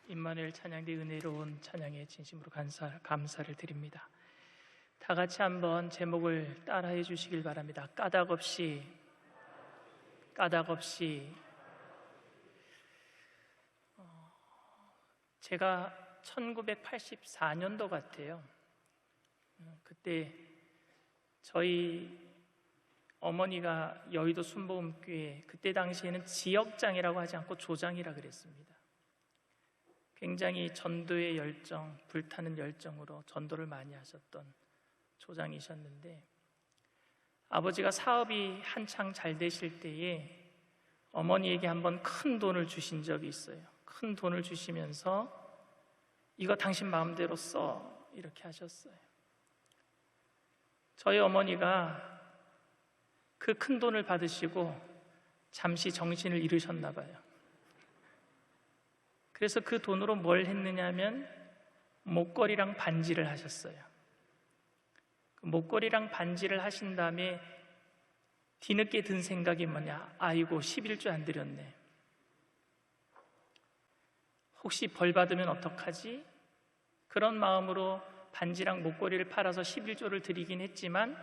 임마누엘 찬양대 은혜로운 찬양에 진심으로 감사를 드립니다. 다 같이 한번 제목을 따라해 주시길 바랍니다. 까닭 없이. 제가 1984년도 같아요. 그때 저희 어머니가 여의도 순복음교회, 그때 당시에는 지역장이라고 하지 않고 조장이라 그랬습니다. 굉장히 전도의 열정, 불타는 열정으로 전도를 많이 하셨던 조장이셨는데, 아버지가 사업이 한창 잘 되실 때에 어머니에게 한번 큰 돈을 주신 적이 있어요. 큰 돈을 주시면서 이거 당신 마음대로 써, 이렇게 하셨어요. 저희 어머니가 그 큰 돈을 받으시고 잠시 정신을 잃으셨나 봐요. 그래서 그 돈으로 뭘 했느냐면 목걸이랑 반지를 하셨어요. 그 목걸이랑 반지를 하신 다음에 뒤늦게 든 생각이 뭐냐? 아이고, 11조 안 드렸네. 혹시 벌 받으면 어떡하지? 그런 마음으로 반지랑 목걸이를 팔아서 11조를 드리긴 했지만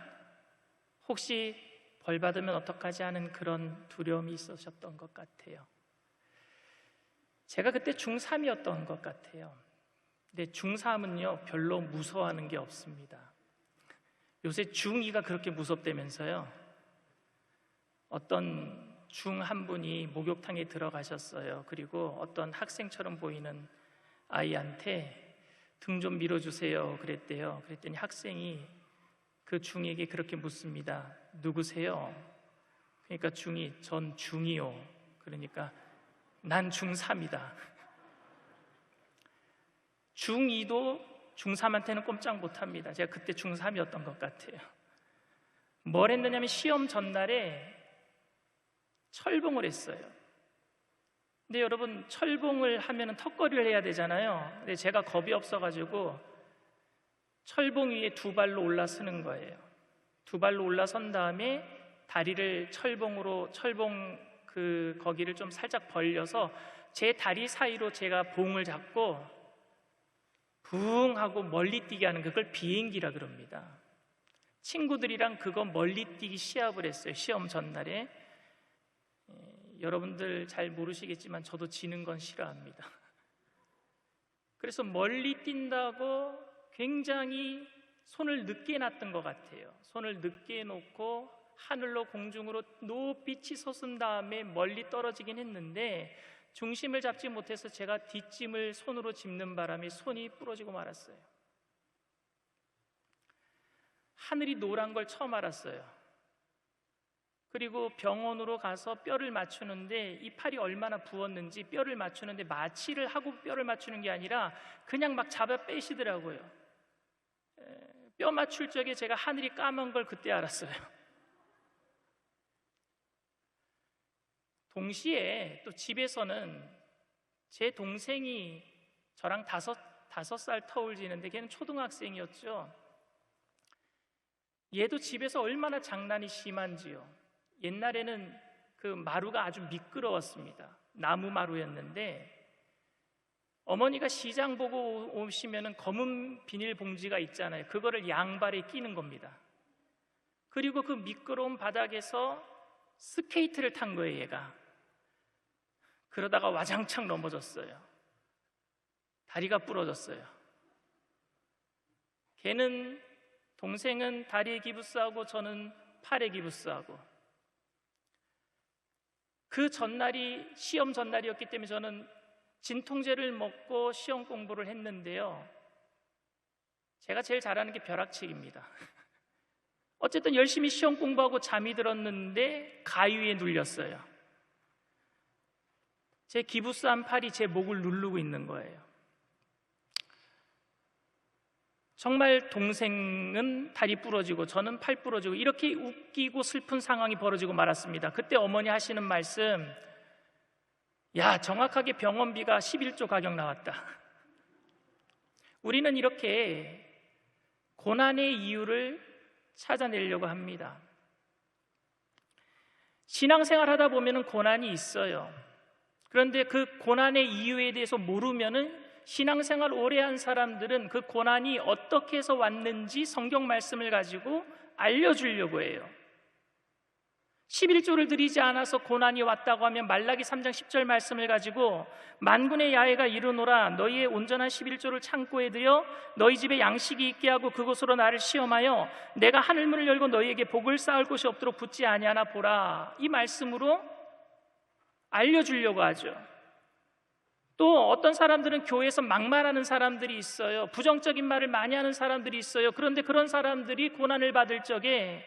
혹시 벌 받으면 어떡하지 하는 그런 두려움이 있으셨던 것 같아요. 제가 그때 중3이었던 것 같아요. 근데 중3은요 별로 무서워하는 게 없습니다. 요새 중2가 그렇게 무섭다면서요. 어떤 중 한 분이 목욕탕에 들어가셨어요. 그리고 어떤 학생처럼 보이는 아이한테 등 좀 밀어주세요 그랬대요. 그랬더니 학생이 그 중이에게 그렇게 묻습니다. 누구세요? 그러니까 중이, 전 중이요. 그러니까 난 중3이다. 중2도 중3한테는 꼼짝 못합니다. 제가 그때 중3이었던 것 같아요. 뭘 했느냐면 시험 전날에 철봉을 했어요. 근데 여러분, 철봉을 하면 턱걸이를 해야 되잖아요. 근데 제가 겁이 없어가지고 철봉 위에 두 발로 올라서는 거예요. 두 발로 올라선 다음에 다리를 철봉 거기를 좀 살짝 벌려서 제 다리 사이로 제가 봉을 잡고 붕 하고 멀리 뛰게 하는, 그걸 비행기라 그럽니다. 친구들이랑 그거 멀리 뛰기 시합을 했어요. 시험 전날에. 여러분들 잘 모르시겠지만 저도 지는 건 싫어합니다. 그래서 멀리 뛴다고 굉장히 손을 늦게 놨던 것 같아요. 손을 늦게 놓고 하늘로 공중으로 높이 치솟은 다음에 멀리 떨어지긴 했는데 중심을 잡지 못해서 제가 뒷짐을 손으로 짚는 바람에 손이 부러지고 말았어요. 하늘이 노란 걸 처음 알았어요. 그리고 병원으로 가서 뼈를 맞추는데 이 팔이 얼마나 부었는지 뼈를 맞추는데 마취를 하고 뼈를 맞추는 게 아니라 그냥 막 잡아 빼시더라고요. 뼈 맞출 적에 제가 하늘이 까만 걸 그때 알았어요. 동시에 또 집에서는 제 동생이 저랑 다섯 살 터울 지는데 걔는 초등학생이었죠. 얘도 집에서 얼마나 장난이 심한지요. 옛날에는 그 마루가 아주 미끄러웠습니다. 나무 마루였는데 어머니가 시장 보고 오시면은 검은 비닐봉지가 있잖아요. 그거를 양발에 끼는 겁니다. 그리고 그 미끄러운 바닥에서 스케이트를 탄 거예요, 얘가. 그러다가 와장창 넘어졌어요. 다리가 부러졌어요. 동생은 다리에 기부스하고 저는 팔에 기부스하고. 그 전날이 시험 전날이었기 때문에 저는 진통제를 먹고 시험 공부를 했는데요, 제가 제일 잘하는 게 벼락치기입니다. 어쨌든 열심히 시험 공부하고 잠이 들었는데 가위에 눌렸어요. 제 기부스한 팔이 제 목을 누르고 있는 거예요. 정말 동생은 다리 부러지고 저는 팔 부러지고 이렇게 웃기고 슬픈 상황이 벌어지고 말았습니다. 그때 어머니 하시는 말씀, 야, 정확하게 병원비가 11조 가격 나왔다. 우리는 이렇게 고난의 이유를 찾아내려고 합니다. 신앙생활 하다 보면 고난이 있어요. 그런데 그 고난의 이유에 대해서 모르면은 신앙생활 오래 한 사람들은 그 고난이 어떻게 해서 왔는지 성경 말씀을 가지고 알려주려고 해요. 11조를 드리지 않아서 고난이 왔다고 하면 말라기 3장 10절 말씀을 가지고 만군의 야훼가 이르노라 너희의 온전한 11조를 창고에 들여 너희 집에 양식이 있게 하고 그곳으로 나를 시험하여 내가 하늘문을 열고 너희에게 복을 쌓을 곳이 없도록 붙지 아니하나 보라. 이 말씀으로 알려주려고 하죠. 또 어떤 사람들은 교회에서 막말하는 사람들이 있어요. 부정적인 말을 많이 하는 사람들이 있어요. 그런데 그런 사람들이 고난을 받을 적에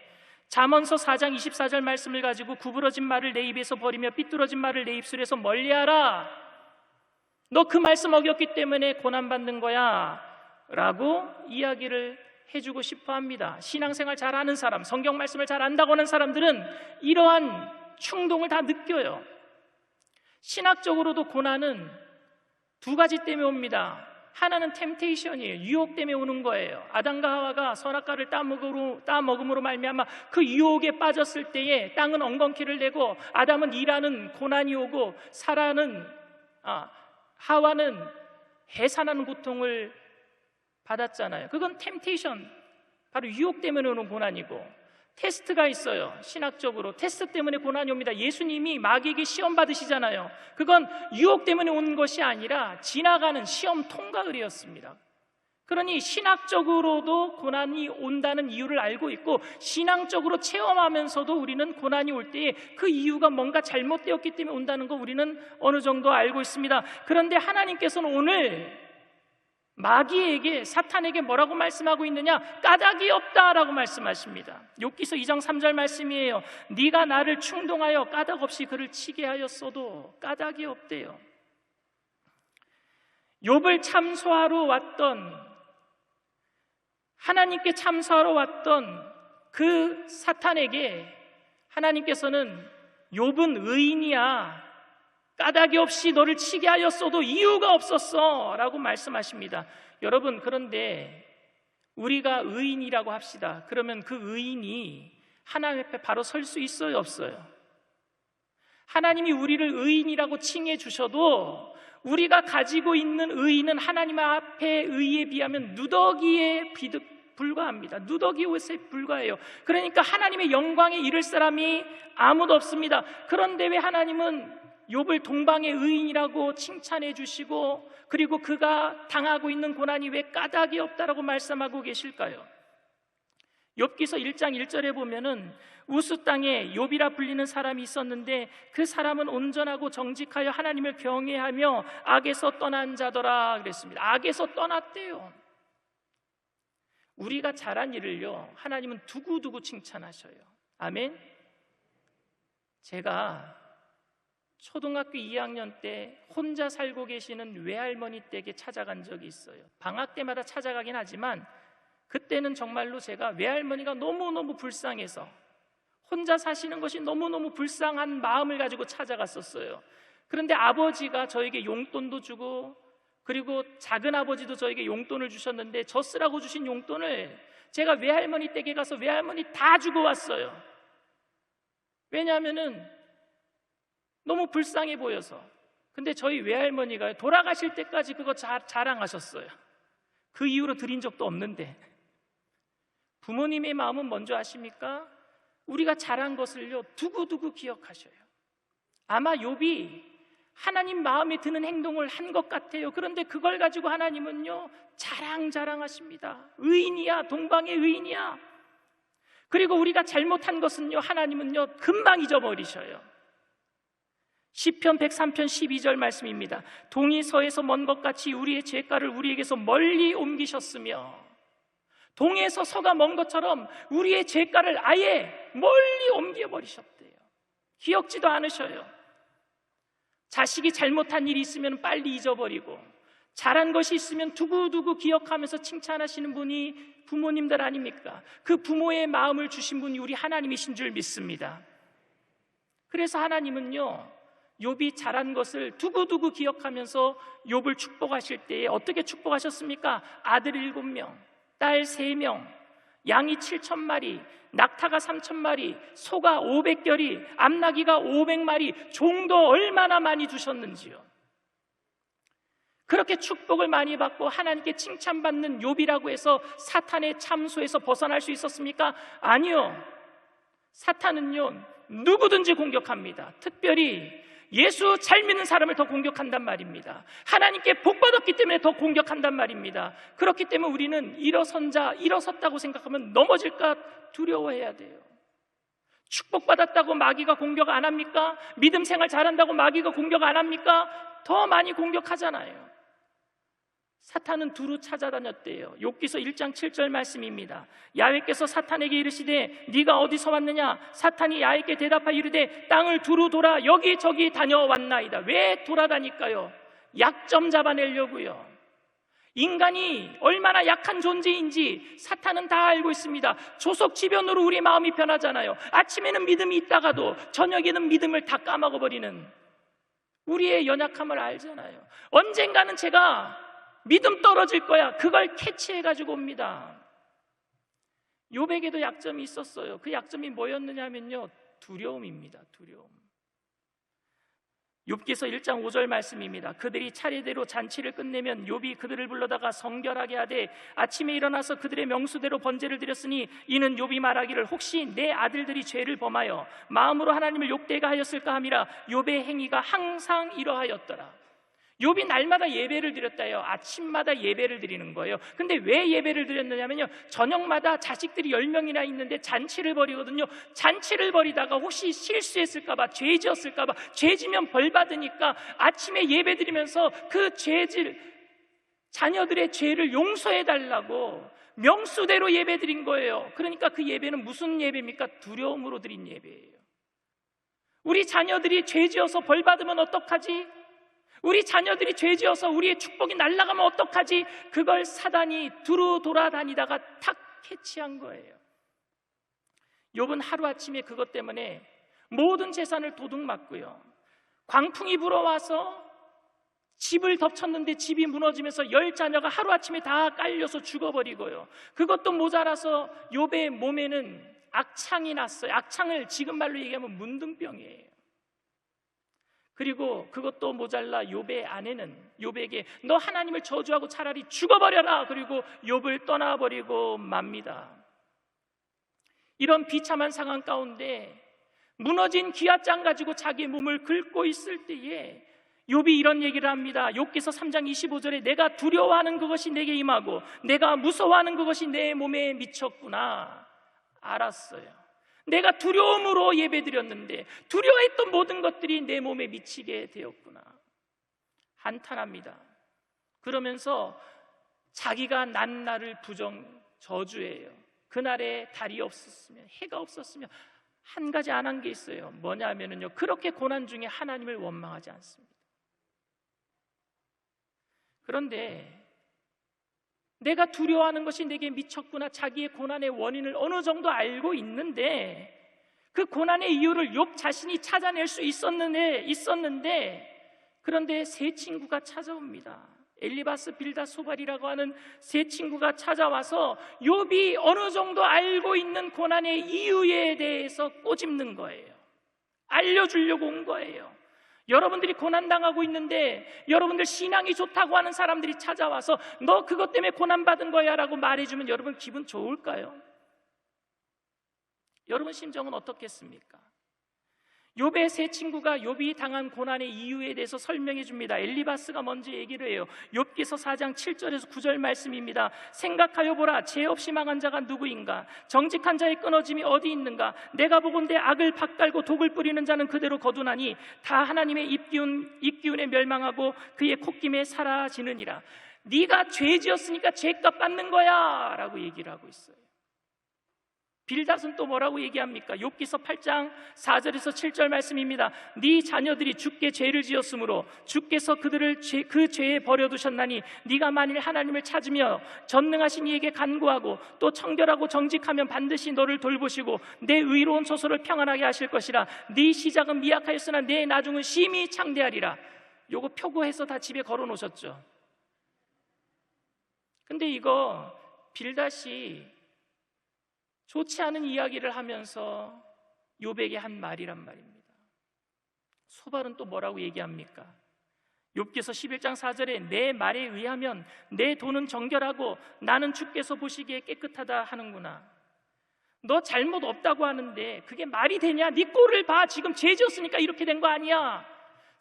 잠언서 4장 24절 말씀을 가지고 구부러진 말을 내 입에서 버리며 삐뚤어진 말을 내 입술에서 멀리하라. 너 그 말씀 어겼기 때문에 고난받는 거야 라고 이야기를 해주고 싶어 합니다. 신앙생활 잘하는 사람, 성경 말씀을 잘 안다고 하는 사람들은 이러한 충동을 다 느껴요. 신학적으로도 고난은 두 가지 때문에 옵니다. 하나는 템테이션이에요. 유혹 때문에 오는 거예요. 아담과 하와가 선악과를 따먹음으로 말미암아 그 유혹에 빠졌을 때에 땅은 엉겅퀴를 내고 아담은 일하는 고난이 오고 하와는 해산하는 고통을 받았잖아요. 그건 템테이션, 바로 유혹 때문에 오는 고난이고, 테스트가 있어요. 신학적으로 테스트 때문에 고난이 옵니다. 예수님이 마귀에게 시험 받으시잖아요. 그건 유혹 때문에 온 것이 아니라 지나가는 시험 통과 의례였습니다. 그러니 신학적으로도 고난이 온다는 이유를 알고 있고, 신앙적으로 체험하면서도 우리는 고난이 올 때에 그 이유가 뭔가 잘못되었기 때문에 온다는 거 우리는 어느 정도 알고 있습니다. 그런데 하나님께서는 오늘 마귀에게, 사탄에게 뭐라고 말씀하고 있느냐? 까닭이 없다라고 말씀하십니다. 욥기서 2장 3절 말씀이에요. 네가 나를 충동하여 까닭 없이 그를 치게 하였어도 까닭이 없대요. 욥을 참소하러 왔던, 하나님께 참소하러 왔던 그 사탄에게 하나님께서는 욥은 의인이야, 까닭이 없이 너를 치게 하였어도 이유가 없었어 라고 말씀하십니다. 여러분, 그런데 우리가 의인이라고 합시다. 그러면 그 의인이 하나님 앞에 바로 설 수 있어요, 없어요? 하나님이 우리를 의인이라고 칭해 주셔도 우리가 가지고 있는 의인은 하나님 앞에 의에 비하면 누더기에 불과합니다. 누더기 옷에 불과해요. 그러니까 하나님의 영광에 이를 사람이 아무도 없습니다. 그런데 왜 하나님은 욥을 동방의 의인이라고 칭찬해 주시고, 그리고 그가 당하고 있는 고난이 왜 까닭이 없다라고 말씀하고 계실까요? 욥기서 1장 1절에 보면은 우스 땅에 욥이라 불리는 사람이 있었는데 그 사람은 온전하고 정직하여 하나님을 경외하며 악에서 떠난 자더라 그랬습니다. 악에서 떠났대요. 우리가 잘한 일을요, 하나님은 두고두고 칭찬하셔요. 아멘. 제가 초등학교 2학년 때 혼자 살고 계시는 외할머니 댁에 찾아간 적이 있어요. 방학 때마다 찾아가긴 하지만 그때는 정말로 제가 외할머니가 너무너무 불쌍해서, 혼자 사시는 것이 너무너무 불쌍한 마음을 가지고 찾아갔었어요. 그런데 아버지가 저에게 용돈도 주고, 그리고 작은 아버지도 저에게 용돈을 주셨는데 저 쓰라고 주신 용돈을 제가 외할머니 댁에 가서 외할머니 다 주고 왔어요. 왜냐하면은 너무 불쌍해 보여서. 근데 저희 외할머니가 돌아가실 때까지 그거 자랑하셨어요. 그 이후로 드린 적도 없는데. 부모님의 마음은 뭔지 아십니까? 우리가 잘한 것을요 두고두고 기억하셔요. 아마 욥이 하나님 마음에 드는 행동을 한 것 같아요. 그런데 그걸 가지고 하나님은요 자랑하십니다. 의인이야, 동방의 의인이야. 그리고 우리가 잘못한 것은요 하나님은요 금방 잊어버리셔요. 시편 103편 12절 말씀입니다. 동이 서에서 먼 것 같이 우리의 죄가를 우리에게서 멀리 옮기셨으며, 동에서 서가 먼 것처럼 우리의 죄가를 아예 멀리 옮겨버리셨대요. 기억지도 않으셔요. 자식이 잘못한 일이 있으면 빨리 잊어버리고, 잘한 것이 있으면 두고두고 기억하면서 칭찬하시는 분이 부모님들 아닙니까? 그 부모의 마음을 주신 분이 우리 하나님이신 줄 믿습니다. 그래서 하나님은요 욥이 잘한 것을 두고두고 기억하면서 욥을 축복하실 때에 어떻게 축복하셨습니까? 아들 7명, 딸 3명, 양이 7,000마리, 낙타가 3,000마리, 소가 500결이, 암나귀가 500마리, 종도 얼마나 많이 주셨는지요. 그렇게 축복을 많이 받고 하나님께 칭찬받는 욥이라고 해서 사탄의 참소에서 벗어날 수 있었습니까? 아니요. 사탄은요, 누구든지 공격합니다. 특별히 예수 잘 믿는 사람을 더 공격한단 말입니다. 하나님께 복받았기 때문에 더 공격한단 말입니다. 그렇기 때문에 우리는 일어섰다고 생각하면 넘어질까 두려워해야 돼요. 축복받았다고 마귀가 공격 안 합니까? 믿음 생활 잘한다고 마귀가 공격 안 합니까? 더 많이 공격하잖아요. 사탄은 두루 찾아다녔대요. 욥기서 1장 7절 말씀입니다. 야훼께서 사탄에게 이르시되 네가 어디서 왔느냐? 사탄이 야훼께 대답하여 이르되 땅을 두루 돌아 여기저기 다녀왔나이다. 왜 돌아다닐까요? 약점 잡아내려고요. 인간이 얼마나 약한 존재인지 사탄은 다 알고 있습니다. 조석지변으로 우리 마음이 변하잖아요. 아침에는 믿음이 있다가도 저녁에는 믿음을 다 까먹어버리는 우리의 연약함을 알잖아요. 언젠가는 제가 믿음 떨어질 거야. 그걸 캐치해가지고 옵니다. 욥에게도 약점이 있었어요. 그 약점이 뭐였느냐 하면요, 두려움입니다. 두려움. 욥기서 1장 5절 말씀입니다. 그들이 차례대로 잔치를 끝내면 욥이 그들을 불러다가 성결하게 하되 아침에 일어나서 그들의 명수대로 번제를 드렸으니 이는 욥이 말하기를 혹시 내 아들들이 죄를 범하여 마음으로 하나님을 욕되게 하였을까 함이라. 욥의 행위가 항상 이러하였더라. 욥이 날마다 예배를 드렸다요. 아침마다 예배를 드리는 거예요. 근데 왜 예배를 드렸느냐면요, 저녁마다 자식들이 10명이나 있는데 잔치를 벌이거든요. 잔치를 벌이다가 혹시 실수했을까 봐, 죄 지었을까 봐, 죄 지면 벌 받으니까 아침에 예배 드리면서 그 자녀들의 죄를 용서해 달라고 명수대로 예배 드린 거예요. 그러니까 그 예배는 무슨 예배입니까? 두려움으로 드린 예배예요. 우리 자녀들이 죄 지어서 벌 받으면 어떡하지? 우리 자녀들이 죄 지어서 우리의 축복이 날아가면 어떡하지? 그걸 사단이 두루 돌아다니다가 탁 캐치한 거예요. 욥은 하루아침에 그것 때문에 모든 재산을 도둑맞고요, 광풍이 불어와서 집을 덮쳤는데 집이 무너지면서 10자녀가 하루아침에 다 깔려서 죽어버리고요, 그것도 모자라서 욥의 몸에는 악창이 났어요. 악창을 지금 말로 얘기하면 문둥병이에요. 그리고 그것도 모자라 욥의 아내는 욥에게 너 하나님을 저주하고 차라리 죽어버려라. 그리고 욥을 떠나버리고 맙니다. 이런 비참한 상황 가운데 무너진 기아장 가지고 자기 몸을 긁고 있을 때에 욥이 이런 얘기를 합니다. 욥기서 3장 25절에 내가 두려워하는 그것이 내게 임하고 내가 무서워하는 그것이 내 몸에 미쳤구나. 알았어요. 내가 두려움으로 예배드렸는데 두려워했던 모든 것들이 내 몸에 미치게 되었구나. 한탄합니다. 그러면서 자기가 난 날을 저주해요. 그날에 달이 없었으면, 해가 없었으면 한 가지 안 한 게 있어요. 뭐냐면요, 그렇게 고난 중에 하나님을 원망하지 않습니다. 그런데 내가 두려워하는 것이 내게 미쳤구나, 자기의 고난의 원인을 어느 정도 알고 있는데 그 고난의 이유를 욥 자신이 찾아낼 수 있었는데 그런데 세 친구가 찾아옵니다. 엘리바스, 빌닷, 소발이라고 하는 세 친구가 찾아와서 욥이 어느 정도 알고 있는 고난의 이유에 대해서 꼬집는 거예요. 알려주려고 온 거예요. 여러분들이 고난당하고 있는데 여러분들 신앙이 좋다고 하는 사람들이 찾아와서 너 그것 때문에 고난받은 거야 라고 말해주면 여러분 기분 좋을까요? 여러분 심정은 어떻겠습니까? 욥의 세 친구가 욥이 당한 고난의 이유에 대해서 설명해 줍니다. 엘리바스가 먼저 얘기를 해요. 욥기서 4장 7절에서 9절 말씀입니다. 생각하여 보라, 죄 없이 망한 자가 누구인가? 정직한 자의 끊어짐이 어디 있는가? 내가 보건대 악을 밭갈고 독을 뿌리는 자는 그대로 거두나니 다 하나님의 입기운에 멸망하고 그의 콧김에 사라지느니라. 네가 죄 지었으니까 죄값 받는 거야 라고 얘기를 하고 있어요. 빌닷은 또 뭐라고 얘기합니까? 욥기서 8장 4절에서 7절 말씀입니다. 네 자녀들이 주께 죄를 지었으므로 주께서 그들을 그 죄에 버려두셨나니 네가 만일 하나님을 찾으며 전능하신 이에게 간구하고 또 청결하고 정직하면 반드시 너를 돌보시고 내 의로운 소설을 평안하게 하실 것이라. 네 시작은 미약하였으나 내 나중은 심히 창대하리라. 요거 표고해서 다 집에 걸어 놓으셨죠. 근데 이거 빌닷이 좋지 않은 이야기를 하면서 욥에게 한 말이란 말입니다. 소발은 또 뭐라고 얘기합니까? 욥기서 11장 4절에 내 말에 의하면 내 돈은 정결하고 나는 주께서 보시기에 깨끗하다 하는구나. 너 잘못 없다고 하는데 그게 말이 되냐? 네 꼴을 봐. 지금 죄 지었으니까 이렇게 된 거 아니야.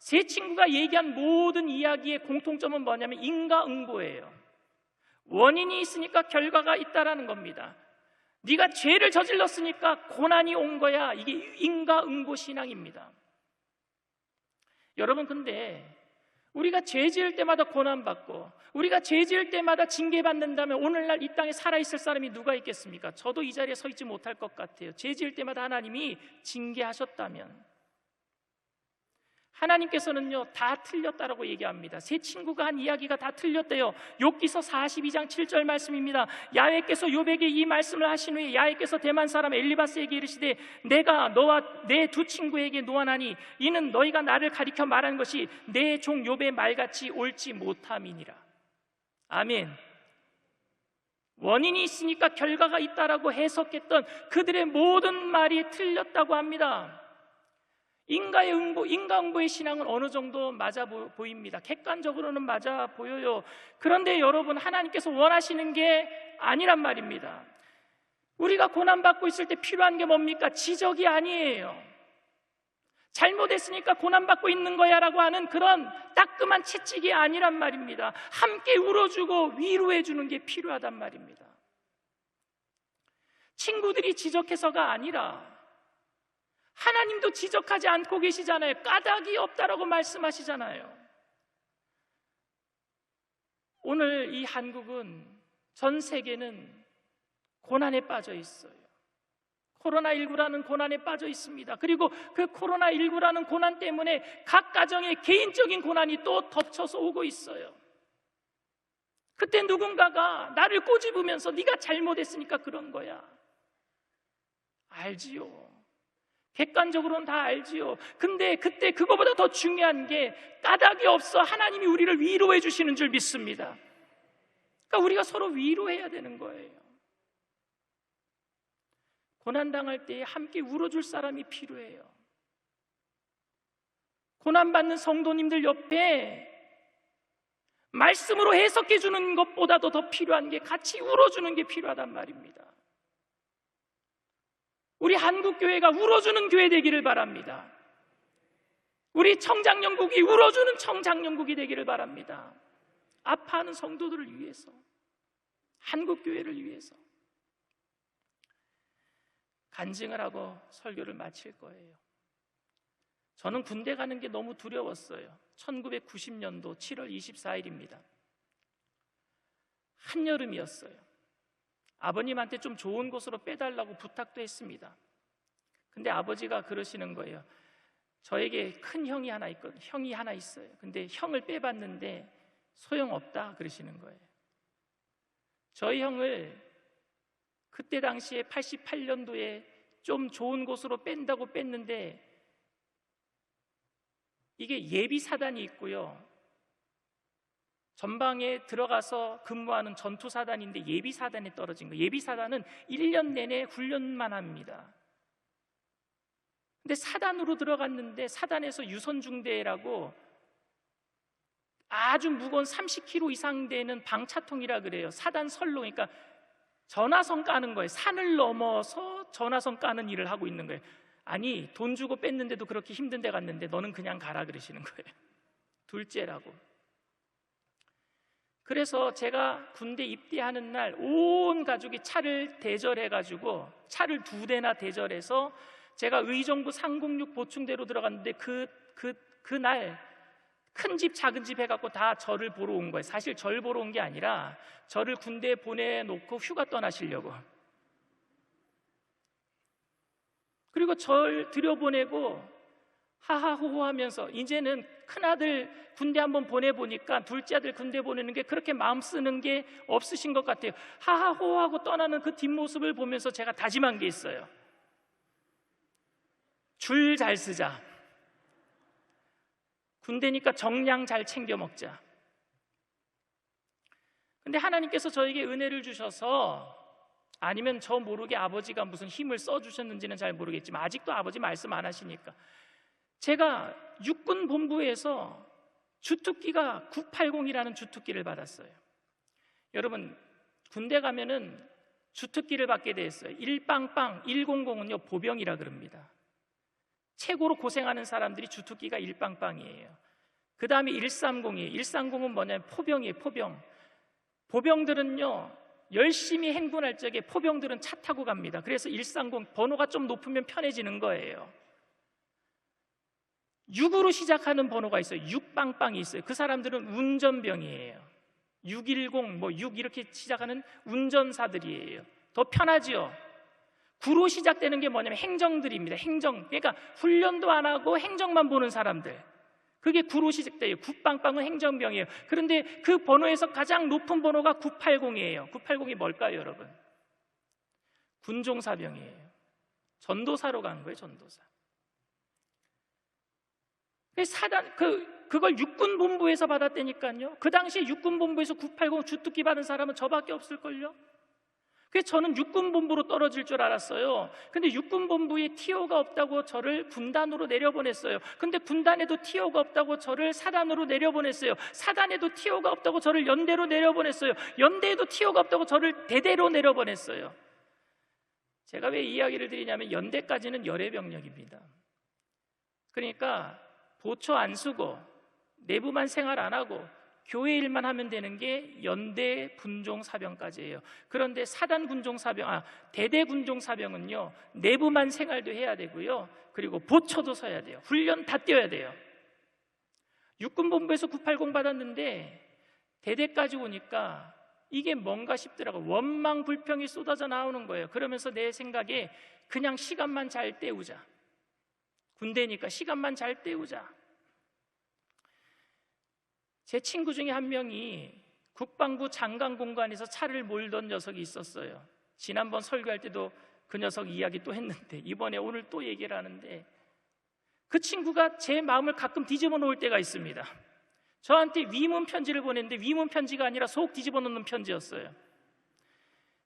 세 친구가 얘기한 모든 이야기의 공통점은 뭐냐면 인과응보예요. 원인이 있으니까 결과가 있다라는 겁니다. 네가 죄를 저질렀으니까 고난이 온 거야. 이게 인과응보 신앙입니다. 여러분, 근데 우리가 죄 지을 때마다 고난받고 우리가 죄 지을 때마다 징계받는다면 오늘날 이 땅에 살아있을 사람이 누가 있겠습니까? 저도 이 자리에 서 있지 못할 것 같아요. 죄 지을 때마다 하나님이 징계하셨다면. 하나님께서는요 다 틀렸다라고 얘기합니다. 세 친구가 한 이야기가 다 틀렸대요. 욥기서 42장 7절 말씀입니다. 야훼께서 욥에게 이 말씀을 하신 후에 야훼께서 대만 사람 엘리바스에게 이르시되 내가 너와 내 두 친구에게 노하나니 이는 너희가 나를 가리켜 말한 것이 내 종 욥의 말같이 옳지 못함이니라. 아멘. 원인이 있으니까 결과가 있다라고 해석했던 그들의 모든 말이 틀렸다고 합니다. 인과응보의 신앙은 어느 정도 맞아 보입니다. 객관적으로는 맞아 보여요. 그런데 여러분, 하나님께서 원하시는 게 아니란 말입니다. 우리가 고난받고 있을 때 필요한 게 뭡니까? 지적이 아니에요. 잘못했으니까 고난받고 있는 거야 라고 하는 그런 따끔한 채찍이 아니란 말입니다. 함께 울어주고 위로해주는 게 필요하단 말입니다. 친구들이 지적해서가 아니라 하나님도 지적하지 않고 계시잖아요. 까닭이 없다라고 말씀하시잖아요. 오늘 이 한국은, 전 세계는 고난에 빠져 있어요. 코로나19라는 고난에 빠져 있습니다. 그리고 그 코로나19라는 고난 때문에 각 가정의 개인적인 고난이 또 덮쳐서 오고 있어요. 그때 누군가가 나를 꼬집으면서 네가 잘못했으니까 그런 거야. 알지요. 객관적으로는 다 알지요. 근데 그때 그거보다 더 중요한 게 까닭이 없어 하나님이 우리를 위로해 주시는 줄 믿습니다. 그러니까 우리가 서로 위로해야 되는 거예요. 고난당할 때 함께 울어줄 사람이 필요해요. 고난받는 성도님들 옆에 말씀으로 해석해 주는 것보다도 더 필요한 게 같이 울어주는 게 필요하단 말입니다. 우리 한국교회가 울어주는 교회 되기를 바랍니다. 우리 청장년국이 울어주는 청장년국이 되기를 바랍니다. 아파하는 성도들을 위해서, 한국교회를 위해서. 간증을 하고 설교를 마칠 거예요. 저는 군대 가는 게 너무 두려웠어요. 1990년도 7월 24일입니다. 한여름이었어요. 아버님한테 좀 좋은 곳으로 빼달라고 부탁도 했습니다. 근데 아버지가 그러시는 거예요. 저에게 큰 형이 하나 있어요. 근데 형을 빼봤는데 소용없다 그러시는 거예요. 저희 형을 그때 당시에 88년도에 좀 좋은 곳으로 뺀다고 뺐는데 이게 예비사단이 있고요, 전방에 들어가서 근무하는 전투사단인데 예비사단에 떨어진 거예요. 예비사단은 1년 내내 훈련만 합니다. 근데 사단으로 들어갔는데 사단에서 유선중대라고 아주 무거운 30kg 이상 되는 방차통이라 그래요. 사단 선로, 그러니까 전화선 까는 거예요. 산을 넘어서 전화선 까는 일을 하고 있는 거예요. 아니, 돈 주고 뺐는데도 그렇게 힘든 데 갔는데 너는 그냥 가라 그러시는 거예요. 둘째라고. 그래서 제가 군대 입대하는 날 온 가족이 차를 대절해가지고 차를 2대나 대절해서 제가 의정부 306 보충대로 들어갔는데 그날 큰 집 작은 집 해갖고 다 저를 보러 온 거예요. 사실 절 보러 온 게 아니라 저를 군대에 보내놓고 휴가 떠나시려고. 그리고 절 들여보내고 하하호호 하면서 이제는 큰아들 군대 한번 보내보니까 둘째 아들 군대 보내는 게 그렇게 마음 쓰는 게 없으신 것 같아요. 하하호호하고 떠나는 그 뒷모습을 보면서 제가 다짐한 게 있어요. 줄 잘 쓰자. 군대니까 정량 잘 챙겨 먹자. 근데 하나님께서 저에게 은혜를 주셔서 아니면 저 모르게 아버지가 무슨 힘을 써주셨는지는 잘 모르겠지만 아직도 아버지 말씀 안 하시니까 제가 육군본부에서 주특기가 980이라는 주특기를 받았어요. 여러분, 군대 가면은 주특기를 받게 돼 있어요. 1빵빵 100은요 보병이라 그럽니다. 최고로 고생하는 사람들이 주특기가 1빵빵이에요. 그 다음에 130이에요. 130은 뭐냐면 포병이에요. 포병. 보병들은요 열심히 행군할 적에 포병들은 차 타고 갑니다. 그래서 130 번호가 좀 높으면 편해지는 거예요. 6으로 시작하는 번호가 있어요. 6빵빵이 있어요. 그 사람들은 운전병이에요. 610, 6 이렇게 시작하는 운전사들이에요. 더 편하지요. 9로 시작되는 게 뭐냐면 행정들입니다. 행정, 그러니까 훈련도 안 하고 행정만 보는 사람들, 그게 9로 시작돼요. 9빵빵은 행정병이에요. 그런데 그 번호에서 가장 높은 번호가 980이에요. 980이 뭘까요, 여러분? 군종사병이에요. 전도사로 간 거예요, 전도사. 그걸 육군본부에서 받았다니까요. 그 당시에 육군본부에서 980 주특기 받은 사람은 저밖에 없을걸요. 그래서 저는 육군본부로 떨어질 줄 알았어요. 근데 육군본부에 티오가 없다고 저를 군단으로 내려보냈어요. 근데 군단에도 티오가 없다고 저를 사단으로 내려보냈어요. 사단에도 티오가 없다고 저를 연대로 내려보냈어요. 연대에도 티오가 없다고 저를 대대로 내려보냈어요. 제가 왜 이 이야기를 드리냐면 연대까지는 열애병력입니다. 그러니까 보초 안 쓰고 내부만 생활 안 하고 교회 일만 하면 되는 게 연대 군종 사병까지예요. 그런데 사단 군종 사병, 대대 군종 사병은요 내부만 생활도 해야 되고요, 그리고 보초도 서야 돼요. 훈련 다 뛰어야 돼요. 육군본부에서 980 받았는데 대대까지 오니까 이게 뭔가 싶더라고요. 원망 불평이 쏟아져 나오는 거예요. 그러면서 내 생각에 그냥 시간만 잘 때우자. 군대니까 시간만 잘 때우자. 제 친구 중에 한 명이 국방부 장관 공간에서 차를 몰던 녀석이 있었어요. 지난번 설교할 때도 그 녀석 이야기 또 했는데 이번에 오늘 또 얘기를 하는데, 그 친구가 제 마음을 가끔 뒤집어 놓을 때가 있습니다. 저한테 위문 편지를 보냈는데 위문 편지가 아니라 속 뒤집어 놓는 편지였어요.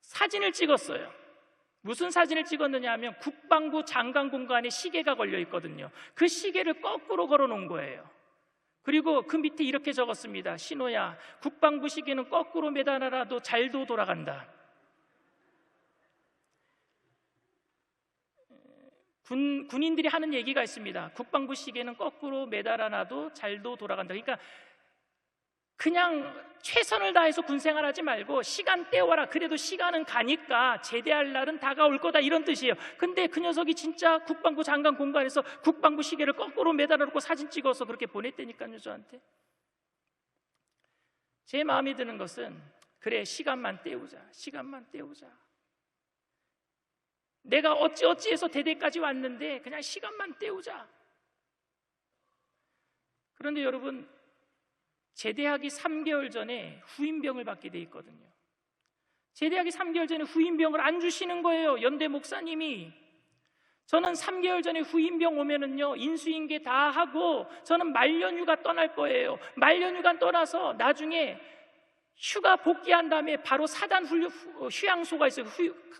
사진을 찍었어요. 무슨 사진을 찍었느냐 하면 국방부 장관 공간에 시계가 걸려 있거든요. 그 시계를 거꾸로 걸어 놓은 거예요. 그리고 그 밑에 이렇게 적었습니다. 신호야, 국방부 시계는 거꾸로 매달아놔도 잘도 돌아간다. 군인들이 하는 얘기가 있습니다. 국방부 시계는 거꾸로 매달아놔도 잘도 돌아간다. 그러니까 그냥 최선을 다해서 군생활하지 말고 시간 때워라. 그래도 시간은 가니까 제대할 날은 다가올 거다, 이런 뜻이에요. 근데 그 녀석이 진짜 국방부 장관 공간에서 국방부 시계를 거꾸로 매달아놓고 사진 찍어서 그렇게 보냈다니까요, 저한테. 제 마음에 드는 것은, 그래, 시간만 때우자. 시간만 때우자. 내가 어찌어찌해서 대대까지 왔는데 그냥 시간만 때우자. 그런데 여러분, 제대하기 3개월 전에 후임병을 받게 돼 있거든요. 제대하기 3개월 전에 후임병을 안 주시는 거예요, 연대 목사님이. 저는 3개월 전에 후임병 오면은요 인수인계 다 하고 저는 말년휴가 떠날 거예요. 말년휴가 떠나서 나중에 휴가 복귀한 다음에 바로 사단 휴양소가 있어요.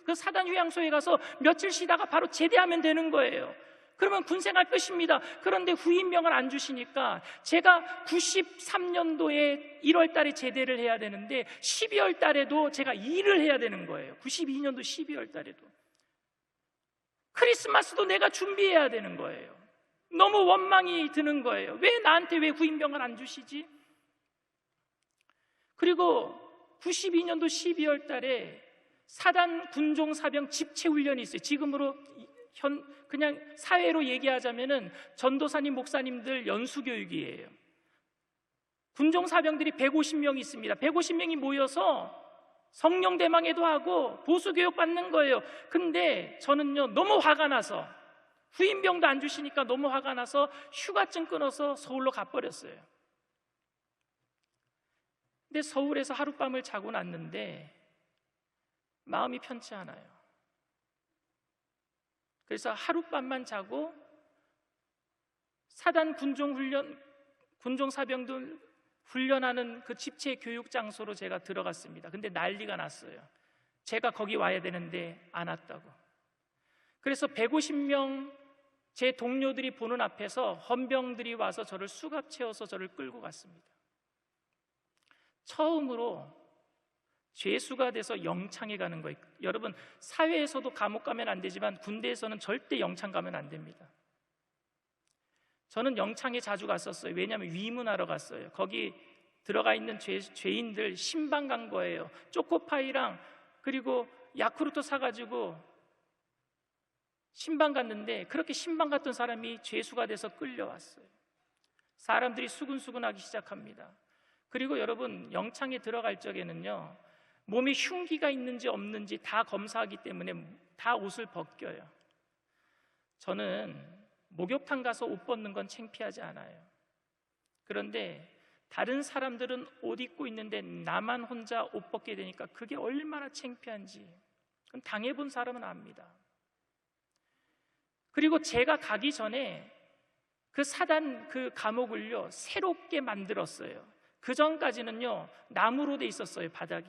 그 사단 휴양소에 가서 며칠 쉬다가 바로 제대하면 되는 거예요. 그러면 군생활 끝입니다. 그런데 후임병을 안 주시니까 제가 93년도에 1월 달에 제대를 해야 되는데 12월 달에도 제가 일을 해야 되는 거예요. 92년도 12월 달에도. 크리스마스도 내가 준비해야 되는 거예요. 너무 원망이 드는 거예요. 왜 나한테 왜 후임병을 안 주시지? 그리고 92년도 12월 달에 사단 군종사병 집체훈련이 있어요. 지금으로 그냥 사회로 얘기하자면은 전도사님, 목사님들 연수교육이에요. 군종사병들이 150명이 있습니다. 150명이 모여서 성령대망회도 하고 보수교육 받는 거예요. 근데 저는요 너무 화가 나서, 후임병도 안 주시니까 너무 화가 나서 휴가증 끊어서 서울로 가버렸어요. 근데 서울에서 하룻밤을 자고 났는데 마음이 편치 않아요. 그래서 하룻밤만 자고 사단 군종사병들 훈련하는 그 집체 교육 장소로 제가 들어갔습니다. 근데 난리가 났어요. 제가 거기 와야 되는데 안 왔다고. 그래서 150명 제 동료들이 보는 앞에서 헌병들이 와서 저를 수갑 채워서 저를 끌고 갔습니다. 처음으로 죄수가 돼서 영창에 가는 거예요. 여러분, 사회에서도 감옥 가면 안 되지만 군대에서는 절대 영창 가면 안 됩니다. 저는 영창에 자주 갔었어요. 왜냐하면 위문하러 갔어요. 거기 들어가 있는 죄인들 신방 간 거예요. 초코파이랑 그리고 야쿠르트 사가지고 신방 갔는데, 그렇게 신방 갔던 사람이 죄수가 돼서 끌려왔어요. 사람들이 수근수근하기 시작합니다. 그리고 여러분, 영창에 들어갈 적에는요, 몸에 흉기가 있는지 없는지 다 검사하기 때문에 다 옷을 벗겨요. 저는 목욕탕 가서 옷 벗는 건 창피하지 않아요. 그런데 다른 사람들은 옷 입고 있는데 나만 혼자 옷 벗게 되니까 그게 얼마나 창피한지 그건 당해본 사람은 압니다. 그리고 제가 가기 전에 그 사단 그 감옥을요 새롭게 만들었어요. 그 전까지는요 나무로 돼 있었어요, 바닥이.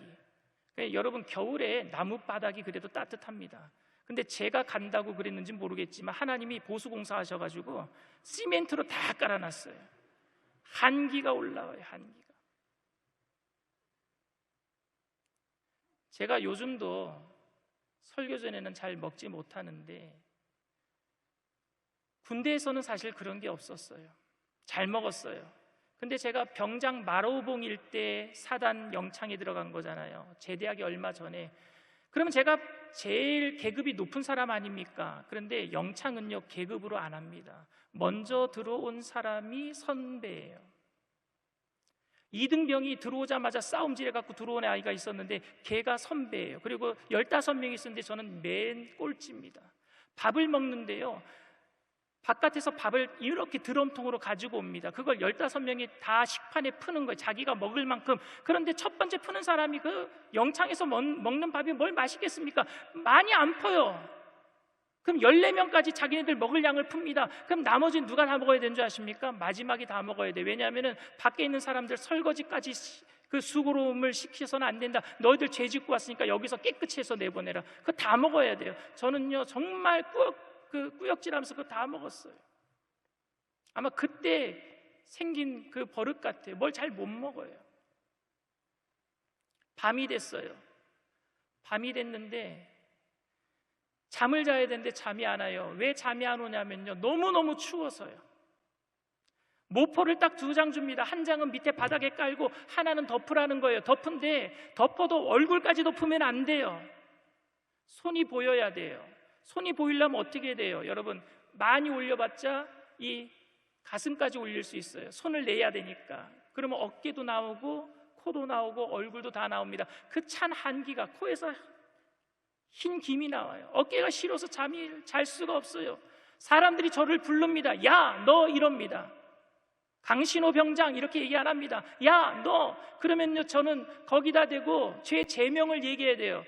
여러분, 겨울에 나무 바닥이 그래도 따뜻합니다. 근데 제가 간다고 그랬는지 모르겠지만 하나님이 보수공사 하셔가지고 시멘트로 다 깔아놨어요. 한기가 올라와요, 한기가. 제가 요즘도 설교 전에는 잘 먹지 못하는데 군대에서는 사실 그런 게 없었어요. 잘 먹었어요. 근데 제가 병장 마로봉일 때 사단 영창에 들어간 거잖아요. 제대하기 얼마 전에. 그러면 제가 제일 계급이 높은 사람 아닙니까? 그런데 영창은요 계급으로 안 합니다. 먼저 들어온 사람이 선배예요. 이등병이 들어오자마자 싸움질 해갖고 들어온 아이가 있었는데 걔가 선배예요. 그리고 15명이 있었는데 저는 맨 꼴찌입니다. 밥을 먹는데요 바깥에서 밥을 이렇게 드럼통으로 가지고 옵니다. 그걸 15명이 다 식판에 푸는 거예요, 자기가 먹을 만큼. 그런데 첫 번째 푸는 사람이 그 영창에서 먹는 밥이 뭘 맛있겠습니까? 많이 안 퍼요. 그럼 14명까지 자기네들 먹을 양을 풉니다. 그럼 나머지는 누가 다 먹어야 되는 줄 아십니까? 마지막에 다 먹어야 돼요. 왜냐하면 밖에 있는 사람들 설거지까지 그 수고로움을 시켜서는 안 된다. 너희들 죄 짓고 왔으니까 여기서 깨끗이 해서 내보내라. 그거 다 먹어야 돼요. 저는요 정말 꾸역질하면서 그거 다 먹었어요. 아마 그때 생긴 그 버릇 같아요. 뭘 잘 못 먹어요. 밤이 됐어요. 밤이 됐는데 잠을 자야 되는데 잠이 안 와요. 왜 잠이 안 오냐면요 너무너무 추워서요. 모포를 딱 2장 줍니다. 한 장은 밑에 바닥에 깔고 하나는 덮으라는 거예요. 덮은데 덮어도 얼굴까지 덮으면 안 돼요. 손이 보여야 돼요. 손이 보이려면 어떻게 해야 돼요? 여러분, 많이 올려봤자 이 가슴까지 올릴 수 있어요. 손을 내야 되니까. 그러면 어깨도 나오고 코도 나오고 얼굴도 다 나옵니다. 그 찬 한기가 코에서 흰 김이 나와요. 어깨가 시려서 잠이 잘 수가 없어요. 사람들이 저를 부릅니다. 야, 너 이럽니다. 강신호 병장 이렇게 얘기 안 합니다. 야, 너. 그러면요 저는 거기다 대고 제 제명을 얘기해야 돼요.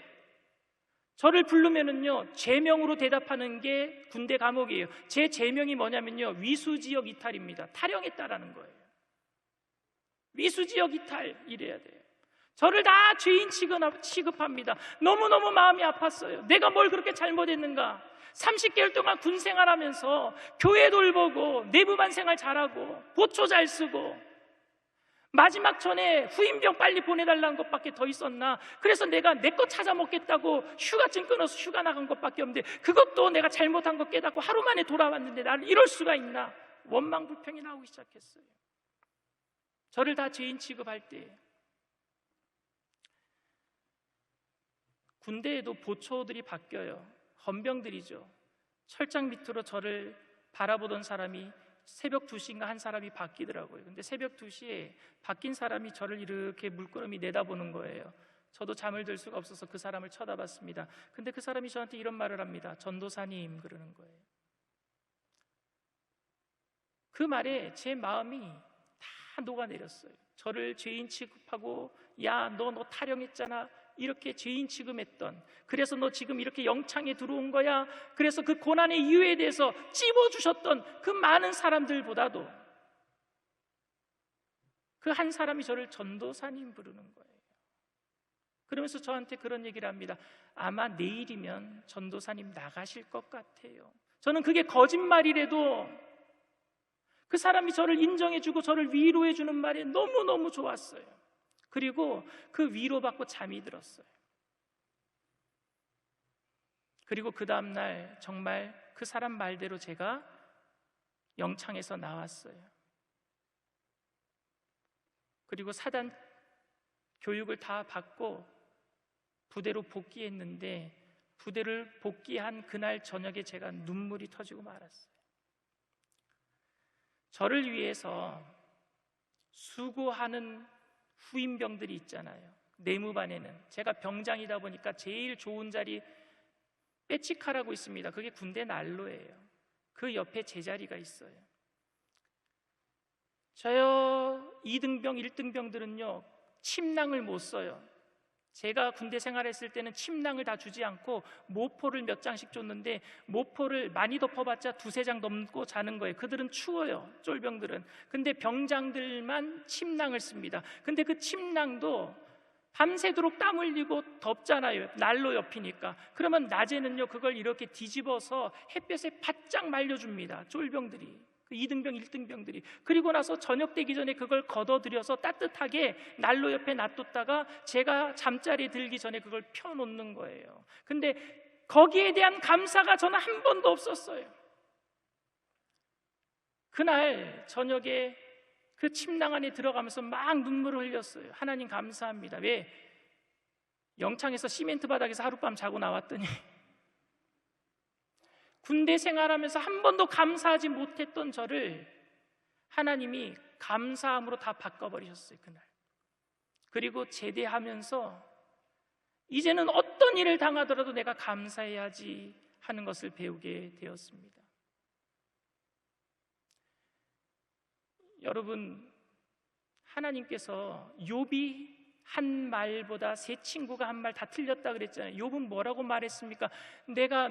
저를 부르면은요 제명으로 대답하는 게 군대 감옥이에요. 제 제명이 뭐냐면요 위수지역 이탈입니다. 탈영했다라는 거예요. 위수지역 이탈 이래야 돼요. 저를 다 죄인 취급합니다. 너무너무 마음이 아팠어요. 내가 뭘 그렇게 잘못했는가. 30개월 동안 군 생활하면서 교회 돌보고 내부반 생활 잘하고 보초 잘 쓰고 마지막 전에 후임병 빨리 보내달라는 것밖에 더 있었나. 그래서 내가 내 거 찾아 먹겠다고 휴가증 끊어서 휴가 나간 것밖에 없는데 그것도 내가 잘못한 거 깨닫고 하루 만에 돌아왔는데 나는 이럴 수가 있나. 원망불평이 나오기 시작했어요. 저를 다 죄인 취급할 때 군대에도 보초들이 바뀌어요. 헌병들이죠. 철장 밑으로 저를 바라보던 사람이 새벽 2시인가 한 사람이 바뀌더라고요. 근데 새벽 2시에 바뀐 사람이 저를 이렇게 물끄러미 내다보는 거예요. 저도 잠을 들 수가 없어서 그 사람을 쳐다봤습니다. 근데 그 사람이 저한테 이런 말을 합니다. 전도사님 그러는 거예요. 그 말에 제 마음이 다 녹아내렸어요. 저를 죄인 취급하고 야, 너 타령했잖아. 이렇게 죄인 취급했던, 그래서 너 지금 이렇게 영창에 들어온 거야. 그래서 그 고난의 이유에 대해서 찝어주셨던 그 많은 사람들보다도 그 한 사람이 저를 전도사님 부르는 거예요. 그러면서 저한테 그런 얘기를 합니다. 아마 내일이면 전도사님 나가실 것 같아요. 저는 그게 거짓말이라도 그 사람이 저를 인정해주고 저를 위로해주는 말이 너무너무 좋았어요. 그리고 그 위로받고 잠이 들었어요. 그리고 그 다음날 정말 그 사람 말대로 제가 영창에서 나왔어요. 그리고 사단 교육을 다 받고 부대로 복귀했는데, 부대를 복귀한 그날 저녁에 제가 눈물이 터지고 말았어요. 저를 위해서 수고하는 후임병들이 있잖아요. 내무반에는 제가 병장이다 보니까 제일 좋은 자리 빼치카라고 있습니다. 그게 군대 난로예요. 그 옆에 제 자리가 있어요. 저요 2등병, 1등병들은요 침낭을 못 써요. 제가 군대 생활했을 때는 침낭을 다 주지 않고 모포를 몇 장씩 줬는데, 모포를 많이 덮어봤자 2-3장 넘고 자는 거예요. 그들은 추워요, 쫄병들은. 근데 병장들만 침낭을 씁니다. 근데 그 침낭도 밤새도록 땀 흘리고 덥잖아요, 난로 옆이니까. 그러면 낮에는요 그걸 이렇게 뒤집어서 햇볕에 바짝 말려줍니다, 쫄병들이. 그 2등병, 1등병들이. 그리고 나서 저녁 되기 전에 그걸 걷어들여서 따뜻하게 난로 옆에 놔뒀다가 제가 잠자리에 들기 전에 그걸 펴놓는 거예요. 근데 거기에 대한 감사가 저는 한 번도 없었어요. 그날 저녁에 그 침낭 안에 들어가면서 막 눈물을 흘렸어요. 하나님 감사합니다. 왜? 영창에서 시멘트 바닥에서 하룻밤 자고 나왔더니 군대 생활하면서 한 번도 감사하지 못했던 저를 하나님이 감사함으로 다 바꿔버리셨어요, 그날. 그리고 제대하면서 이제는 어떤 일을 당하더라도 내가 감사해야지 하는 것을 배우게 되었습니다. 여러분, 하나님께서 욥이 한 말보다 세 친구가 한 말 다 틀렸다 그랬잖아요. 욥은 뭐라고 말했습니까? 내가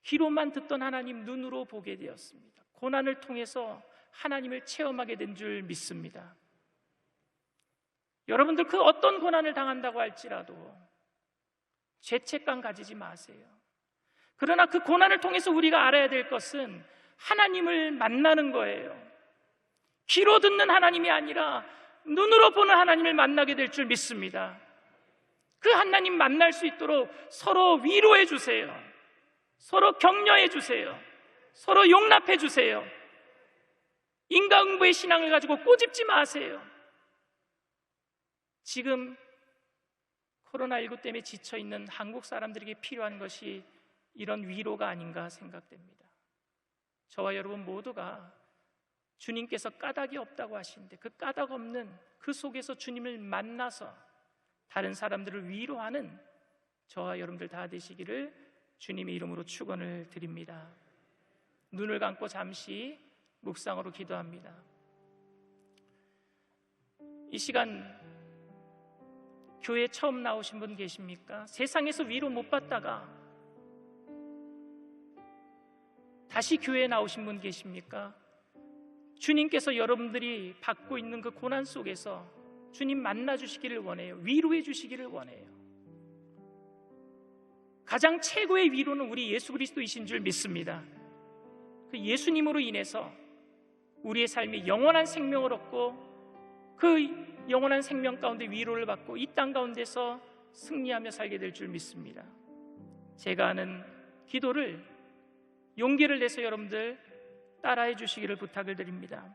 귀로만 듣던 하나님 눈으로 보게 되었습니다. 고난을 통해서 하나님을 체험하게 된 줄 믿습니다. 여러분들 그 어떤 고난을 당한다고 할지라도 죄책감 가지지 마세요. 그러나 그 고난을 통해서 우리가 알아야 될 것은 하나님을 만나는 거예요. 귀로 듣는 하나님이 아니라 눈으로 보는 하나님을 만나게 될 줄 믿습니다. 그 하나님 만날 수 있도록 서로 위로해 주세요. 서로 격려해 주세요. 서로 용납해 주세요. 인과응보의 신앙을 가지고 꼬집지 마세요. 지금 코로나19 때문에 지쳐있는 한국 사람들에게 필요한 것이 이런 위로가 아닌가 생각됩니다. 저와 여러분 모두가 주님께서 까닭이 없다고 하시는데, 그 까닭 없는 그 속에서 주님을 만나서 다른 사람들을 위로하는 저와 여러분들 다 되시기를 주님의 이름으로 축원을 드립니다. 눈을 감고 잠시 묵상으로 기도합니다. 이 시간 교회 처음 나오신 분 계십니까? 세상에서 위로 못 받다가 다시 교회에 나오신 분 계십니까? 주님께서 여러분들이 받고 있는 그 고난 속에서 주님 만나 주시기를 원해요. 위로해 주시기를 원해요. 가장 최고의 위로는 우리 예수 그리스도이신 줄 믿습니다. 그 예수님으로 인해서 우리의 삶이 영원한 생명을 얻고 그 영원한 생명 가운데 위로를 받고 이 땅 가운데서 승리하며 살게 될 줄 믿습니다. 제가 하는 기도를 용기를 내서 여러분들 따라해 주시기를 부탁을 드립니다.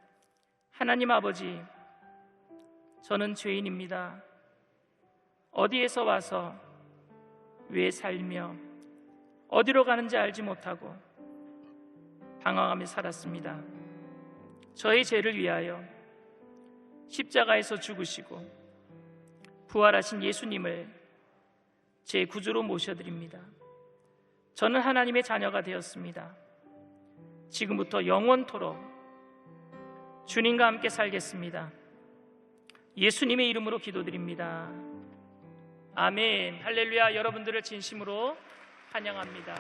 하나님 아버지, 저는 죄인입니다. 어디에서 와서 왜 살며 어디로 가는지 알지 못하고 방황하며 살았습니다. 저의 죄를 위하여 십자가에서 죽으시고 부활하신 예수님을 제 구주로 모셔드립니다. 저는 하나님의 자녀가 되었습니다. 지금부터 영원토록 주님과 함께 살겠습니다. 예수님의 이름으로 기도드립니다. 아멘. 할렐루야. 여러분들을 진심으로 찬양합니다.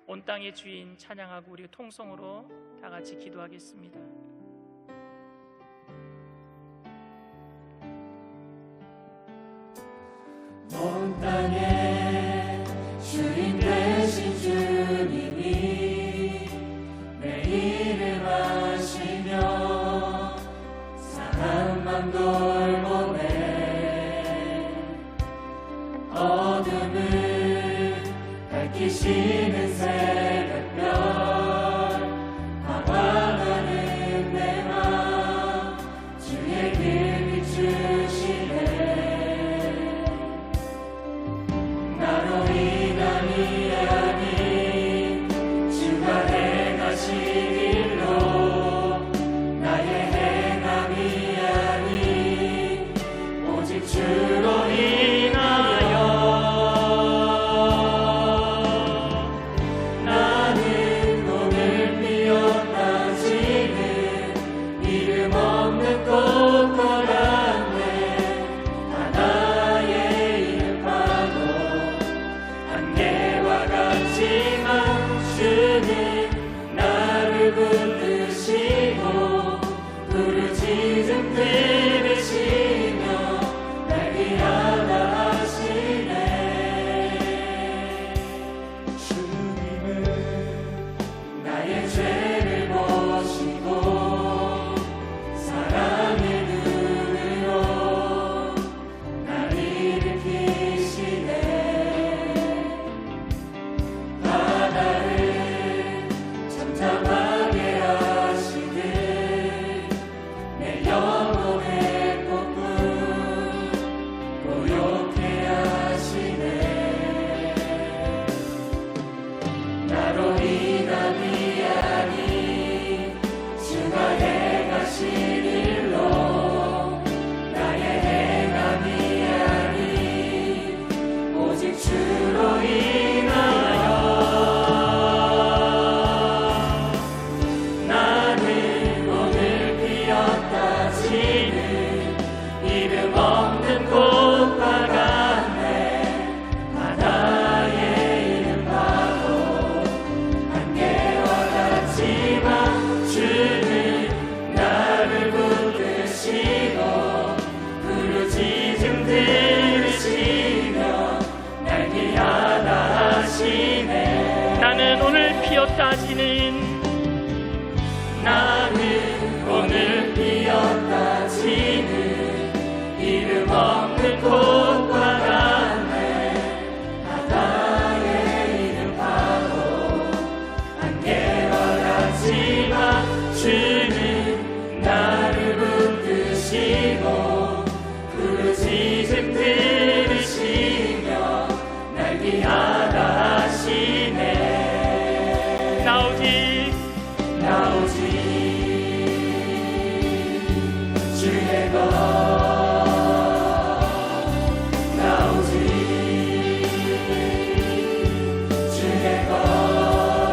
온 땅의 주인 찬양하고 우리 통성으로 다 같이 기도하겠습니다. 부르짖음 들으시며 날 위하시네. 주님은 나의 죄를 보시고 사랑의 눈으로 날 일으키시네. 바다를 잠잠하게 하시듯 내 영혼의 폭풍 고요케 하시네. 나로 인함이 아닌 주가 행하신 일로 나의 행함이 아닌 오직 주로 인하여 나는 오늘 피었다 지는 이름 없는 꽃과 같네. 바다의 이름 바도 안개와 같지만 주는 나를 붙드시고 부르짖음 들으시며 날 귀하다 하시네. 나는 오늘 피었다 지는 나는 오늘 피었다 지는 이름 없는 꽃과 같네. 바다의 이름 바도 안개와 같지만 주는 나를 붙드시고 부르짖음 들으시며 날 귀하다 하시네. 나 오직 주의 것 나 오직 주의 것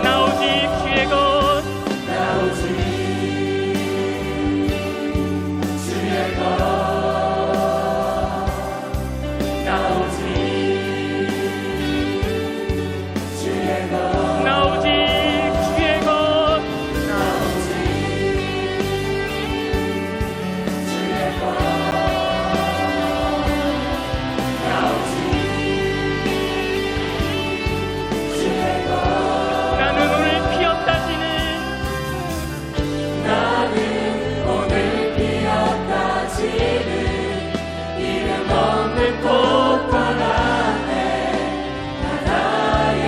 나 오직 주의 것 나 오직 주의 것 나 오직 주의 것 나 오직 주의 것 나 오직 주의 것 나 오직 주의 것 나는 오늘 피었다 지는 나는 오늘 피었다 지는 이름 없는 꽃과 같네. 바다의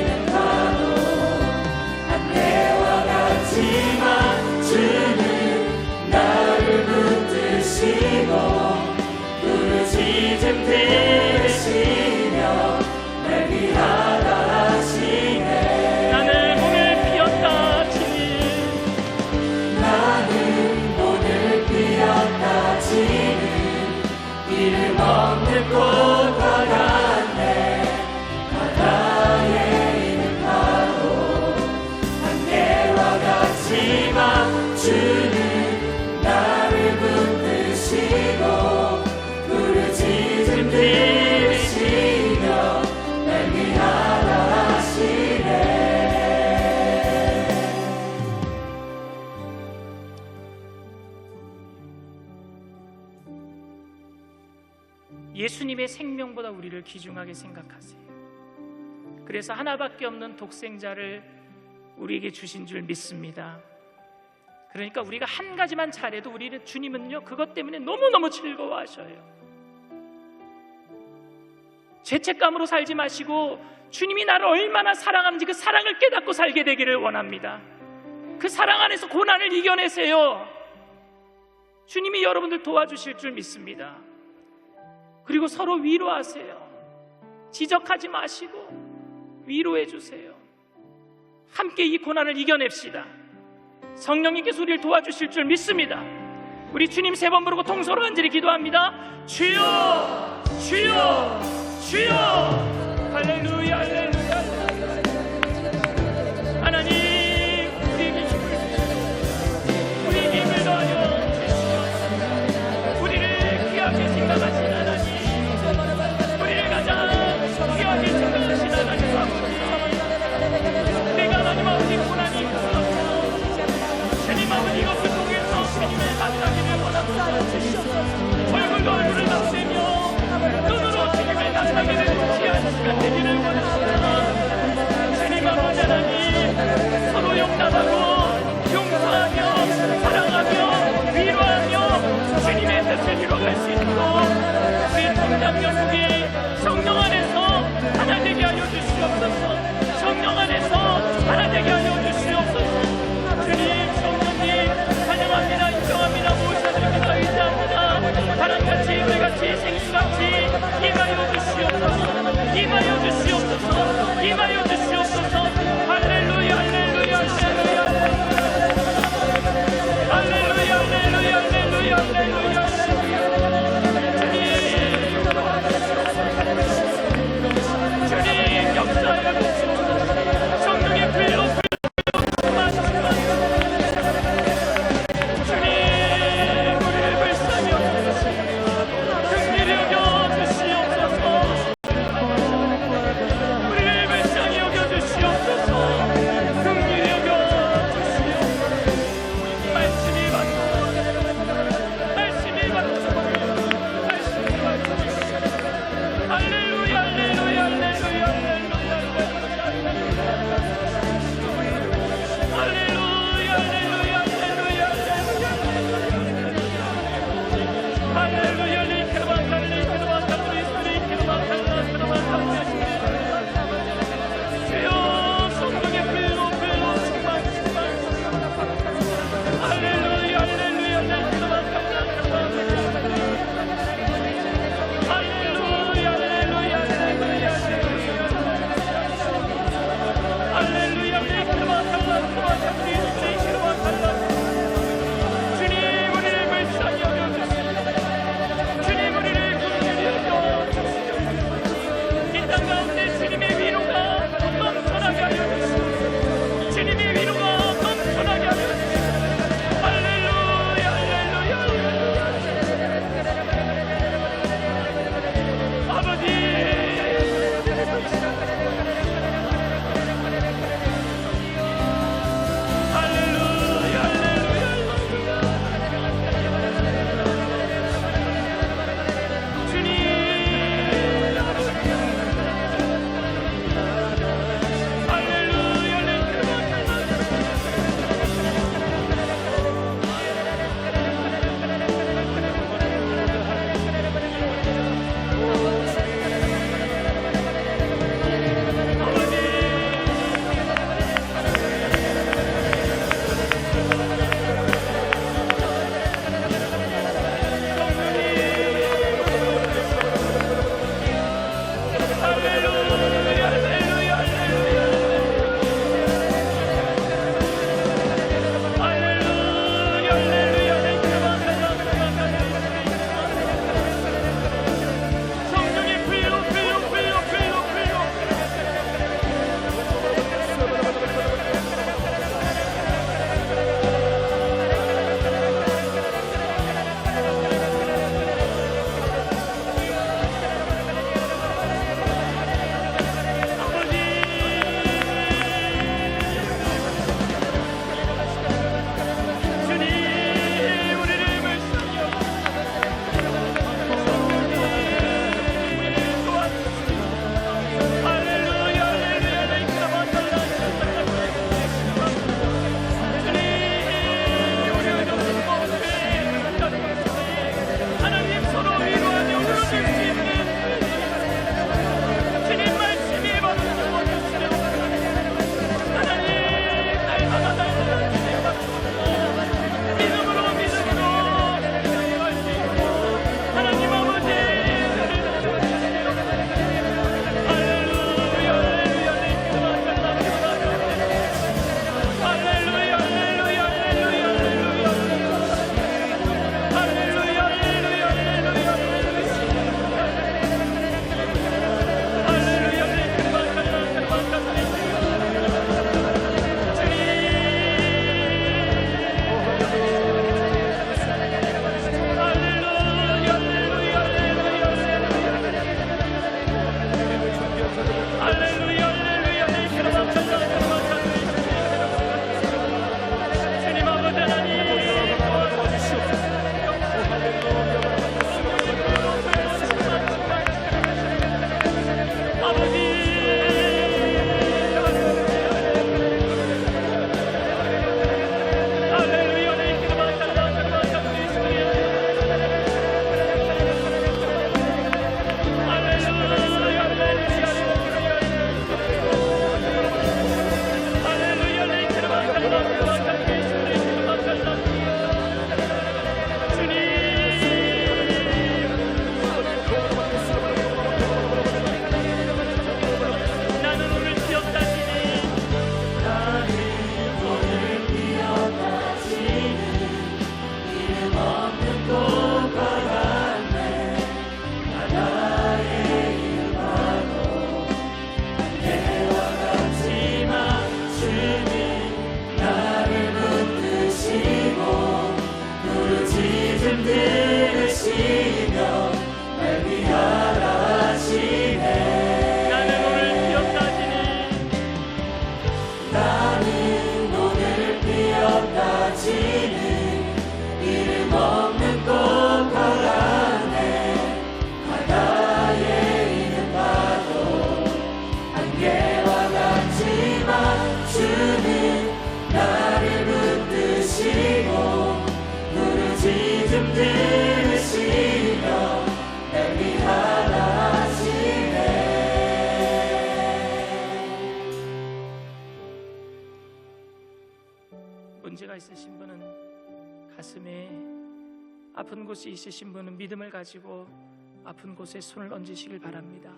이름 바도 안개와 같지만 주는 나를 붙드시고 부르짖음 들으시며 날 귀하다 하시네. 나는 오늘 피었다 지는 나는 오늘 피었다 지는 이름 없는 꽃과 같네. 바다의 이름 바도 안개와 같지만 주는 나를 붙드시고 부르짖음 들으시며 날 위하다 하시네. 예수님의 생명보다 우리를 귀중하게 생각하세요. 그래서 하나밖에 없는 독생자를 우리에게 주신 줄 믿습니다. 그러니까 우리가 한 가지만 잘해도 우리는 주님은요 그것 때문에 너무너무 즐거워하셔요. 죄책감으로 살지 마시고 주님이 나를 얼마나 사랑하는지 그 사랑을 깨닫고 살게 되기를 원합니다. 그 사랑 안에서 고난을 이겨내세요. 주님이 여러분들 도와주실 줄 믿습니다. 그리고 서로 위로하세요. 지적하지 마시고 위로해 주세요. 함께 이 고난을 이겨냅시다. 성령님께서 우리를 도와주실 줄 믿습니다. 우리 주님 3번 부르고 통성으로 간절히 기도합니다. 주여 주여 주여. 할렐루야 할렐루야. 하나님 우리에게 힘을 주시고 우리에게 힘을 더하여 주시옵소서. 우리를 귀하게 생각하신 하나님, 우리를 가장 귀하게 생각하신 하나님 아버지, 내가 하나님 아버지 고난이 있어 주님 아버지 이것을 통해서 주님을 만나기를 원합니다. 수 있도록 우리 통장 영국이 성령 안에서 하나 되게 하여 주시옵소서. 성령 안에서 하나 되게 하여 주시옵소서. 주님, 성령님 찬양합니다. 인정합니다. 모셔드립니다. 의지합니다. 바람같이 물같이 생수같이 임하여 주시옵소서. 임하여 주시옵소서. 임하여 주시옵소서. 할렐루야 할렐루야 할렐루야 할렐루야 할렐루야 할렐루야 할렐루야. 주님 들으시며 날 위하라 하시네. 나는 오늘 기억나지니 나는 오늘 피었다지는 이름 없는 꽃과 같네. 바다에 있는 파도 안개와 같지만 주는 나를 붙드시고 부르짖음 들으시며 날 위하라 하시네. 문제가 있으신 분은, 가슴에 아픈 곳이 있으신 분은 믿음을 가지고 아픈 곳에 손을 얹으시길 바랍니다.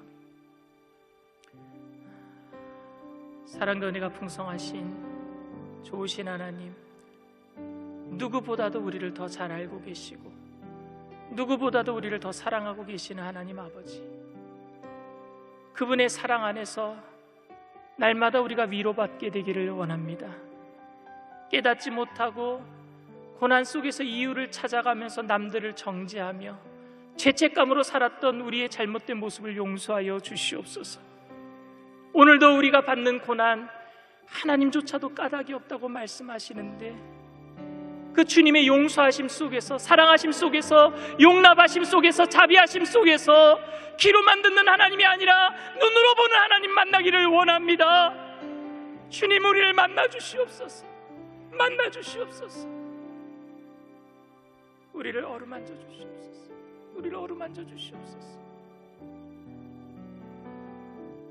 사랑과 은혜가 풍성하신 좋으신 하나님, 누구보다도 우리를 더 잘 알고 계시고 누구보다도 우리를 더 사랑하고 계시는 하나님 아버지, 그분의 사랑 안에서 날마다 우리가 위로받게 되기를 원합니다. 깨닫지 못하고 고난 속에서 이유를 찾아가면서 남들을 정죄하며 죄책감으로 살았던 우리의 잘못된 모습을 용서하여 주시옵소서. 오늘도 우리가 받는 고난, 하나님조차도 까닭이 없다고 말씀하시는데 그 주님의 용서하심 속에서, 사랑하심 속에서, 용납하심 속에서, 자비하심 속에서 귀로만 듣는 하나님이 아니라 눈으로 보는 하나님 만나기를 원합니다. 주님, 우리를 만나 주시옵소서. 만나 주시옵소서. 우리를 어루만져 주시옵소서. 우리를 어루만져 주시옵소서.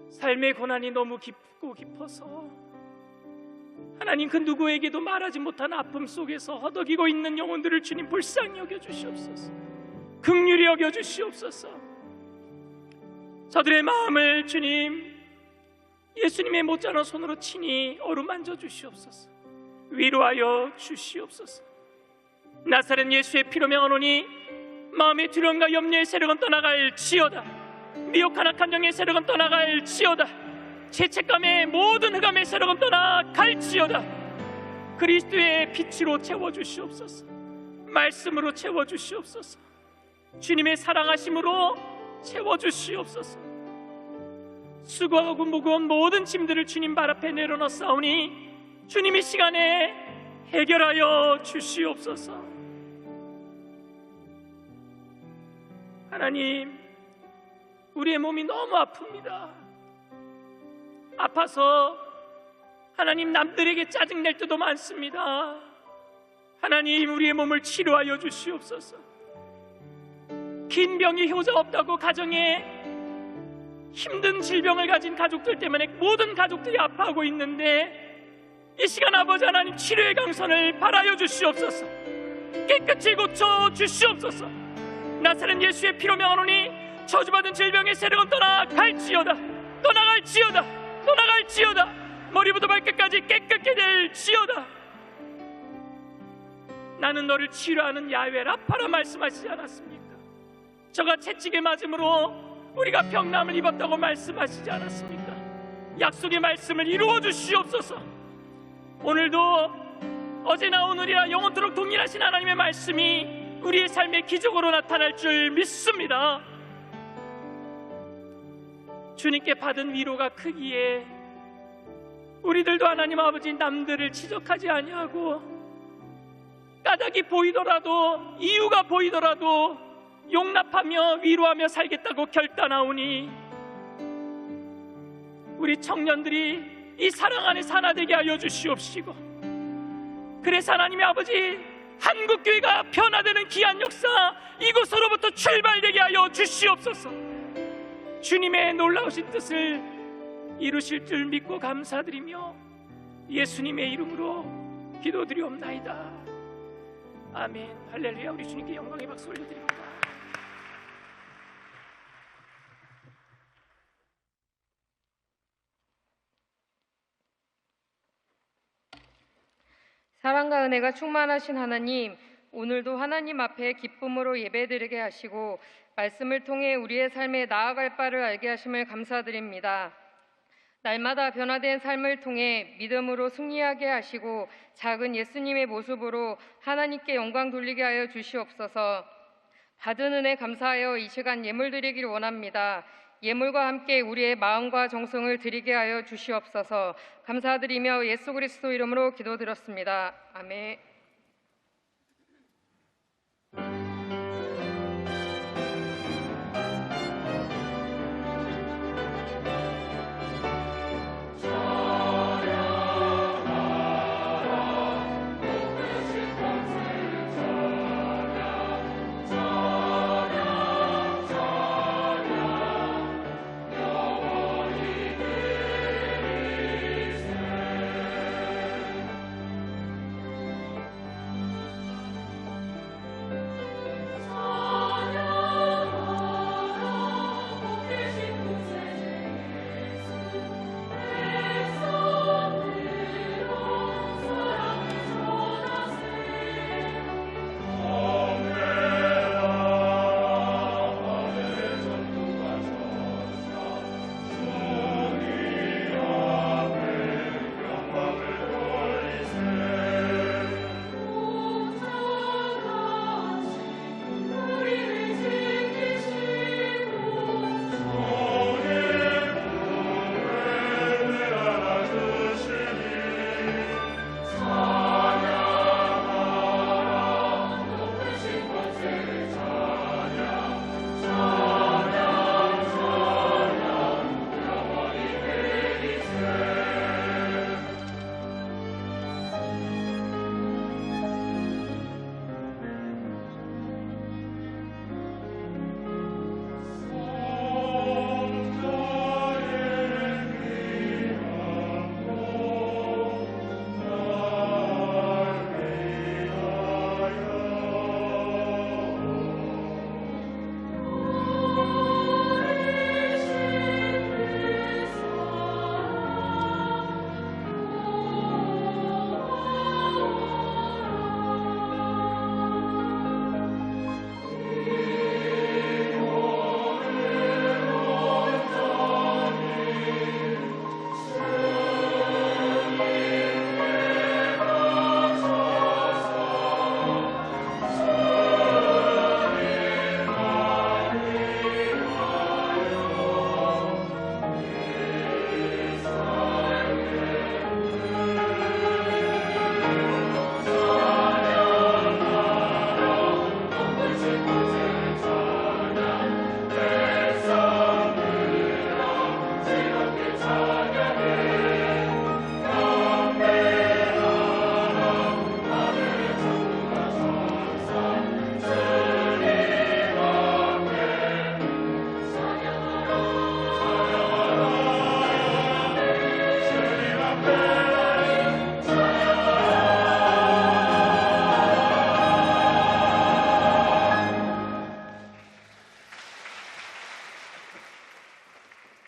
삶의 고난이 너무 깊고 깊어서 하나님, 그 누구에게도 말하지 못한 아픔 속에서 허덕이고 있는 영혼들을 주님 불쌍히 여겨 주시옵소서. 긍휼히 여겨 주시옵소서. 저들의 마음을 주님 예수님의 못자른 손으로 친히 어루만져 주시옵소서. 위로하여 주시옵소서. 나사렛 예수의 피로 명하노니 마음의 두려움과 염려의 세력은 떠나갈지어다. 미혹한 악한 영의 세력은 떠나갈지어다. 죄책감의 모든 흑암의 세력은 떠나갈지어다. 그리스도의 빛으로 채워주시옵소서. 말씀으로 채워주시옵소서. 주님의 사랑하심으로 채워주시옵소서. 수고하고 무거운 모든 짐들을 주님 발 앞에 내려놓사오니 주님의 시간에 해결하여 주시옵소서. 하나님, 우리의 몸이 너무 아픕니다. 아파서 하나님 남들에게 짜증낼 때도 많습니다. 하나님, 우리의 몸을 치료하여 주시옵소서. 긴 병이 효자 없다고 가정에 힘든 질병을 가진 가족들 때문에 모든 가족들이 아파하고 있는데 이 시간 아버지 하나님, 치료의 강선을 바라여 주시옵소서. 깨끗이 고쳐 주시옵소서. 나사렛 예수의 피로 명하노니 저주받은 질병의 세력은 떠나갈지어다. 떠나갈지어다. 떠나갈지어다. 머리부터 발끝까지 깨끗게 될지어다. 나는 너를 치료하는 야훼 라파라 말씀하시지 않았습니까? 저가 채찍에 맞음으로 우리가 병남을 입었다고 말씀하시지 않았습니까? 약속의 말씀을 이루어 주시옵소서. 오늘도 어제나 오늘이나 영원토록 동일하신 하나님의 말씀이 우리의 삶의 기적으로 나타날 줄 믿습니다. 주님께 받은 위로가 크기에 우리들도 하나님 아버지 남들을 지적하지 아니하고 까닭이 보이더라도, 이유가 보이더라도 용납하며 위로하며 살겠다고 결단하오니 우리 청년들이 이 사랑 안에 하나 되게 하여 주시옵시고, 그래서 하나님의 아버지, 한국교회가 변화되는 귀한 역사 이곳으로부터 출발되게 하여 주시옵소서. 주님의 놀라우신 뜻을 이루실 줄 믿고 감사드리며 예수님의 이름으로 기도드리옵나이다. 아멘. 할렐루야. 우리 주님께 영광의 박수 올려드립니다. 사랑과 은혜가 충만하신 하나님, 오늘도 하나님 앞에 기쁨으로 예배드리게 하시고 말씀을 통해 우리의 삶에 나아갈 바를 알게 하심을 감사드립니다. 날마다 변화된 삶을 통해 믿음으로 승리하게 하시고 작은 예수님의 모습으로 하나님께 영광 돌리게 하여 주시옵소서. 받은 은혜 감사하여 이 시간 예물 드리길 원합니다. 예물과 함께 우리의 마음과 정성을 드리게 하여 주시옵소서. 감사드리며 예수 그리스도 이름으로 기도드렸습니다. 아멘.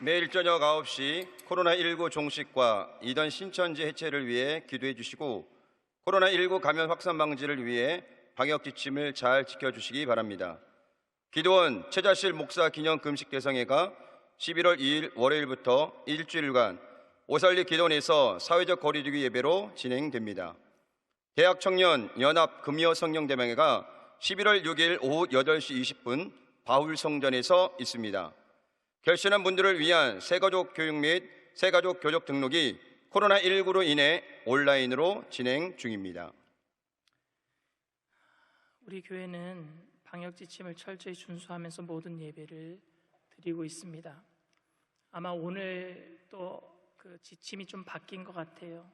내일 저녁 9시 코로나19 종식과 이던 신천지 해체를 위해 기도해 주시고 코로나19 감염 확산 방지를 위해 방역 지침을 잘 지켜주시기 바랍니다. 기도원 최자실 목사 기념 금식 대성회가 11월 2일 월요일부터 일주일간 오살리 기도원에서 사회적 거리두기 예배로 진행됩니다. 대학 청년 연합 금요 성령대명회가 11월 6일 오후 8시 20분 바울성전에서 있습니다. 결신한 분들을 위한 새가족 교육 및 새가족 교적 등록이 코로나19로 인해 온라인으로 진행 중입니다. 우리 교회는 방역 지침을 철저히 준수하면서 모든 예배를 드리고 있습니다. 아마 오늘 또 그 지침이 좀 바뀐 것 같아요.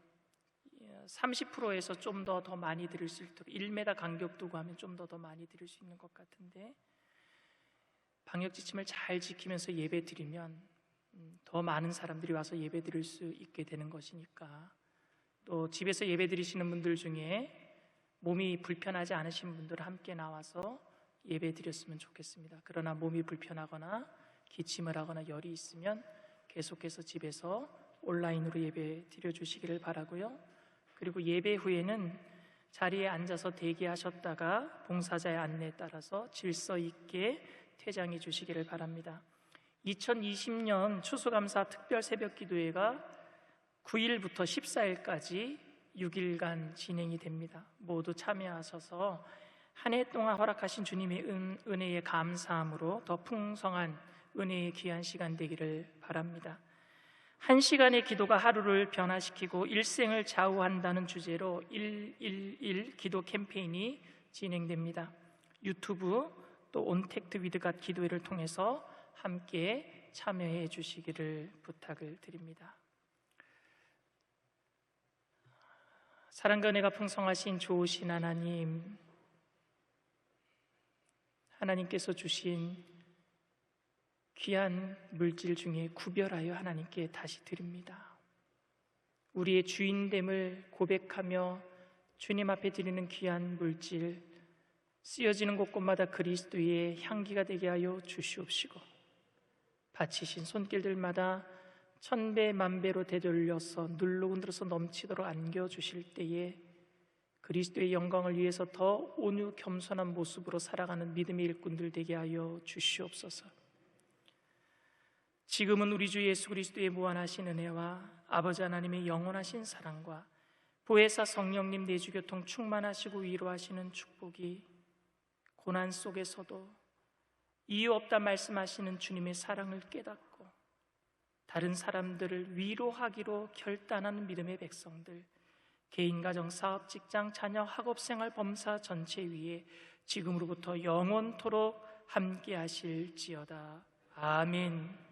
30%에서 좀 더 많이 드릴 수 있도록 1m 간격 두고 하면 좀 더 많이 드릴 수 있는 것 같은데, 방역 지침을 잘 지키면서 예배 드리면 더 많은 사람들이 와서 예배 드릴 수 있게 되는 것이니까, 또 집에서 예배 드리시는 분들 중에 몸이 불편하지 않으신 분들 함께 나와서 예배 드렸으면 좋겠습니다. 그러나 몸이 불편하거나 기침을 하거나 열이 있으면 계속해서 집에서 온라인으로 예배 드려주시기를 바라고요. 그리고 예배 후에는 자리에 앉아서 대기하셨다가 봉사자의 안내에 따라서 질서 있게 퇴장해 주시기를 바랍니다. 2020년 추수감사 특별 새벽기도회가 9일부터 14일까지 6일간 진행이 됩니다. 모두 참여하셔서 한 해 동안 허락하신 주님의 은혜에 감사함으로 더 풍성한 은혜의 귀한 시간 되기를 바랍니다. 1시간의 기도가 하루를 변화시키고 일생을 좌우한다는 주제로 111 기도 캠페인이 진행됩니다. 유튜브 또 온택트 위드 갓 기도회를 통해서 함께 참여해 주시기를 부탁을 드립니다. 사랑과 은혜가 풍성하신 좋으신 하나님, 하나님께서 주신 귀한 물질 중에 구별하여 하나님께 다시 드립니다. 우리의 주인됨을 고백하며 주님 앞에 드리는 귀한 물질, 쓰여지는 곳곳마다 그리스도의 향기가 되게 하여 주시옵시고, 바치신 손길들마다 천배 만배로 되돌려서 눌러 흔들어서 넘치도록 안겨주실 때에 그리스도의 영광을 위해서 더 온유 겸손한 모습으로 살아가는 믿음의 일꾼들 되게 하여 주시옵소서. 지금은 우리 주 예수 그리스도의 무한하신 은혜와 아버지 하나님의 영원하신 사랑과 보혜사 성령님 내주교통 충만하시고 위로하시는 축복이 고난 속에서도 이유 없다 말씀하시는 주님의 사랑을 깨닫고 다른 사람들을 위로하기로 결단하는 믿음의 백성들, 개인, 가정, 사업, 직장, 자녀, 학업생활, 범사 전체 위에 지금으로부터 영원토록 함께 하실지어다. 아멘.